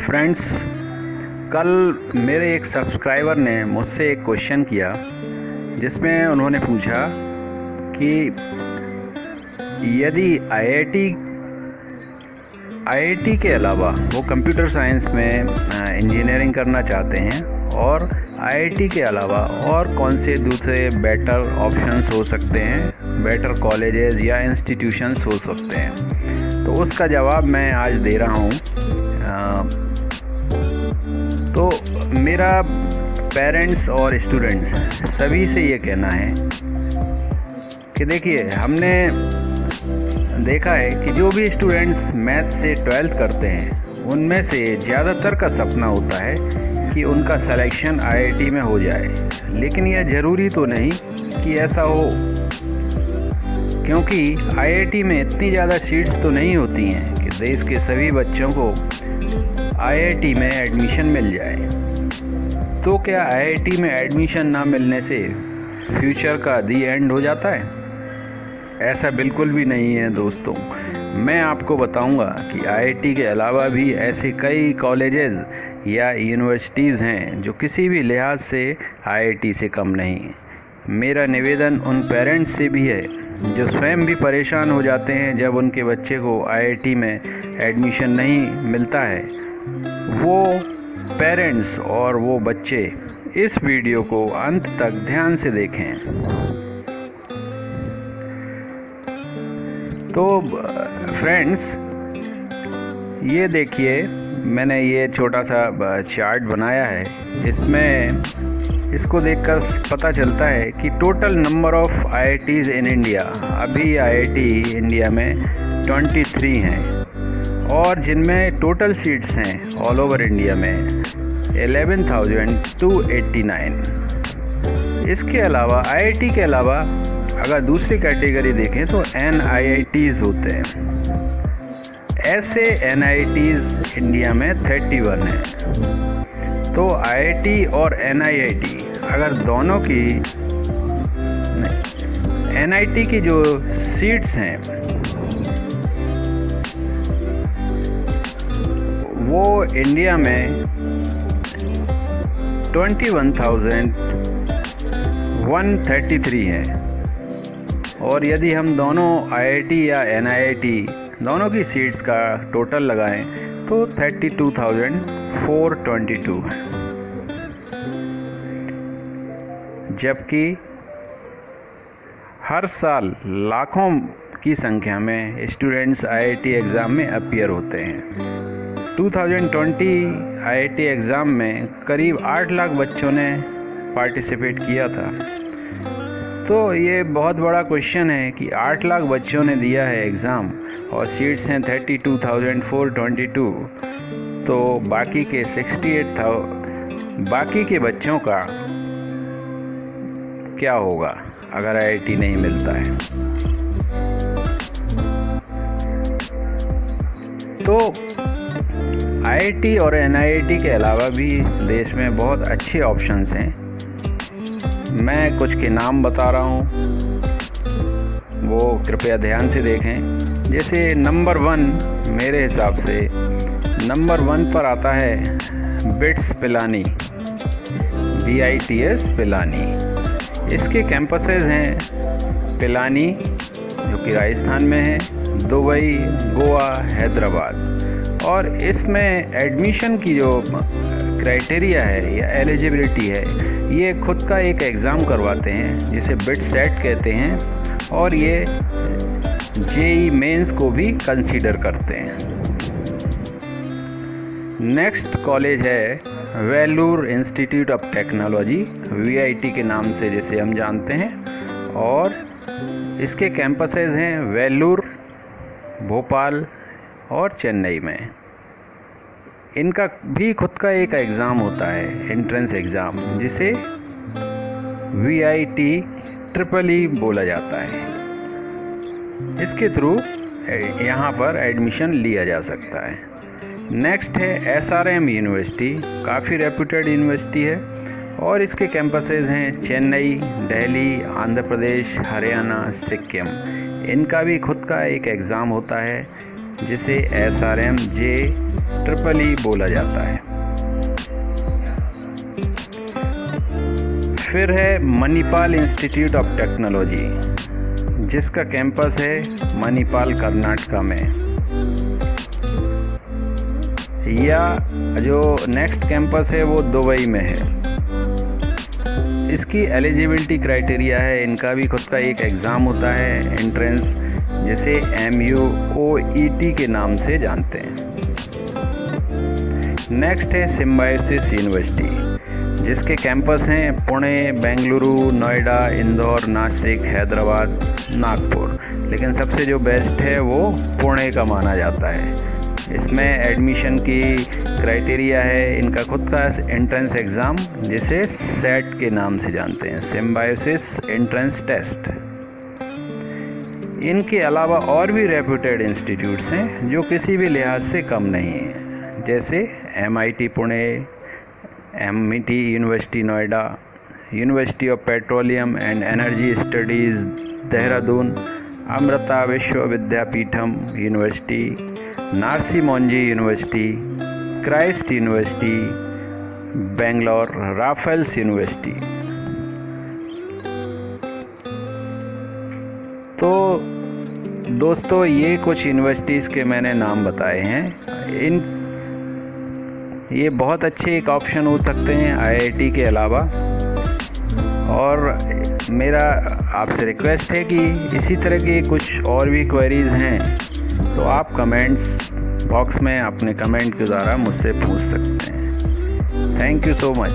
Friends, कल मेरे एक सब्सक्राइबर ने मुझसे एक क्वेश्चन किया जिसमें उन्होंने पूछा कि यदि आईआईटी के अलावा वो कंप्यूटर साइंस में इंजीनियरिंग करना चाहते हैं और आईआईटी के अलावा और कौन से दूसरे बेटर ऑप्शंस हो सकते हैं, बेटर कॉलेजेस या इंस्टीट्यूशंस हो सकते हैं। तो उसका जवाब मैं आज दे रहा हूँ। तो मेरा पेरेंट्स और स्टूडेंट्स सभी से ये कहना है कि देखिए, हमने देखा है कि जो भी स्टूडेंट्स मैथ से 12th करते हैं उनमें से ज़्यादातर का सपना होता है कि उनका सिलेक्शन आईआईटी में हो जाए, लेकिन यह ज़रूरी तो नहीं कि ऐसा हो, क्योंकि आईआईटी में इतनी ज़्यादा सीट्स तो नहीं होती हैं कि देश के सभी बच्चों को आईआईटी में एडमिशन मिल जाए। तो क्या आईआईटी में एडमिशन ना मिलने से फ्यूचर का दी एंड हो जाता है? ऐसा बिल्कुल भी नहीं है दोस्तों। मैं आपको बताऊंगा कि आईआईटी के अलावा भी ऐसे कई कॉलेजेस या यूनिवर्सिटीज़ हैं जो किसी भी लिहाज से आईआईटी से कम नहीं। मेरा निवेदन उन पेरेंट्स से भी है जो स्वयं भी परेशान हो जाते हैं जब उनके बच्चे को आईआईटी में एडमिशन नहीं मिलता है। वो पेरेंट्स और वो बच्चे इस वीडियो को अंत तक ध्यान से देखें। तो फ्रेंड्स, ये देखिए, मैंने ये छोटा सा चार्ट बनाया है जिसमें इसको देखकर पता चलता है कि total number of IITs in India, अभी आईआईटी इंडिया में 23 हैं और जिनमें टोटल सीट्स हैं ऑल ओवर इंडिया में 11,289। इसके अलावा आईआईटी के अलावा अगर दूसरी कैटेगरी देखें तो एनआईआईटीज़ होते हैं। ऐसे एनआईआईटीज़ इंडिया में 31 हैं। तो आईआईटी और एनआईआईटी अगर दोनों की एनआईटी की जो सीट्स हैं वो इंडिया में 21,133 हैं, और यदि हम दोनों आईआईटी या एनआईआईटी दोनों की सीट्स का टोटल लगाएं तो 32,422 है। जबकि हर साल लाखों की संख्या में स्टूडेंट्स आईआईटी एग्ज़ाम में अपीयर होते हैं। 2020 आईआईटी एग्ज़ाम में करीब 8 लाख बच्चों ने पार्टिसिपेट किया था। तो ये बहुत बड़ा क्वेश्चन है कि 8 लाख बच्चों ने दिया है एग्ज़ाम और सीट्स हैं 32,422। तो बाकी के 68,000 बाकी के बच्चों का क्या होगा अगर आईआईटी नहीं मिलता है? तो आईआईटी और एनआईआईटी के अलावा भी देश में बहुत अच्छे ऑप्शंस हैं। मैं कुछ के नाम बता रहा हूँ, वो कृपया ध्यान से देखें। जैसे नंबर 1, मेरे हिसाब से नंबर 1 पर आता है बिट्स पिलानी, BITS पिलानी। इसके कैंपसेस हैं पिलानी जो कि राजस्थान में है, दुबई, गोवा, हैदराबाद। और इसमें एडमिशन की जो क्राइटेरिया है या एलिजिबिलिटी है, ये खुद का एक एग्ज़ाम करवाते हैं जिसे बिट सेट कहते हैं, और ये जेई मेंस को भी कंसीडर करते हैं। नेक्स्ट कॉलेज है Vellore institute of technology, VIT के नाम से जिसे हम जानते हैं, और इसके कैंपसेस हैं वेल्लूर, भोपाल और चेन्नई में। इनका भी खुद का एक एग्ज़ाम होता है, एंट्रेंस एग्ज़ाम, जिसे VIT EEE बोला जाता है। इसके थ्रू यहाँ पर एडमिशन लिया जा सकता है। नेक्स्ट है SRM यूनिवर्सिटी, काफ़ी रेप्यूटेड यूनिवर्सिटी है, और इसके कैंपसेस हैं चेन्नई, दिल्ली, आंध्र प्रदेश, हरियाणा, सिक्किम। इनका भी खुद का एक एग्ज़ाम होता है जिसे SRM-JEE बोला जाता है। फिर है मणिपाल इंस्टीट्यूट ऑफ टेक्नोलॉजी, जिसका कैंपस है मणिपाल कर्नाटका में, या जो नेक्स्ट कैंपस है वो दुबई में है। इसकी एलिजिबिलिटी क्राइटेरिया है, इनका भी खुद का एक एग्ज़ाम होता है एंट्रेंस, जिसे MUOET के नाम से जानते हैं। नेक्स्ट है सिम्बायोसिस यूनिवर्सिटी, जिसके कैंपस हैं पुणे, बेंगलुरु, नोएडा, इंदौर, नासिक, हैदराबाद, नागपुर, लेकिन सबसे जो बेस्ट है वो पुणे का माना जाता है। इसमें एडमिशन की क्राइटेरिया है इनका खुद का एंट्रेंस एग्ज़ाम, जिसे सेट के नाम से जानते हैं, सिम्बायोसिस एंट्रेंस टेस्ट। इनके अलावा और भी रेप्यूटेड इंस्टीट्यूट्स हैं जो किसी भी लिहाज से कम नहीं हैं, जैसे MIT Pune, MIT university Noida, university of petroleum and energy studies Dehradun, Amrita Vishwa Vidyapeetham university, Narsee Monjee university, Christ university Bangalore, Raffles university. तो दोस्तों, ये कुछ यूनिवर्सिटीज़ के मैंने नाम बताए हैं। ये बहुत अच्छे एक ऑप्शन हो सकते हैं IIT के अलावा। और मेरा आपसे रिक्वेस्ट है कि इसी तरह के कुछ और भी क्वेरीज़ हैं तो आप कमेंट्स बॉक्स में अपने कमेंट के द्वारा मुझसे पूछ सकते हैं। Thank you so much.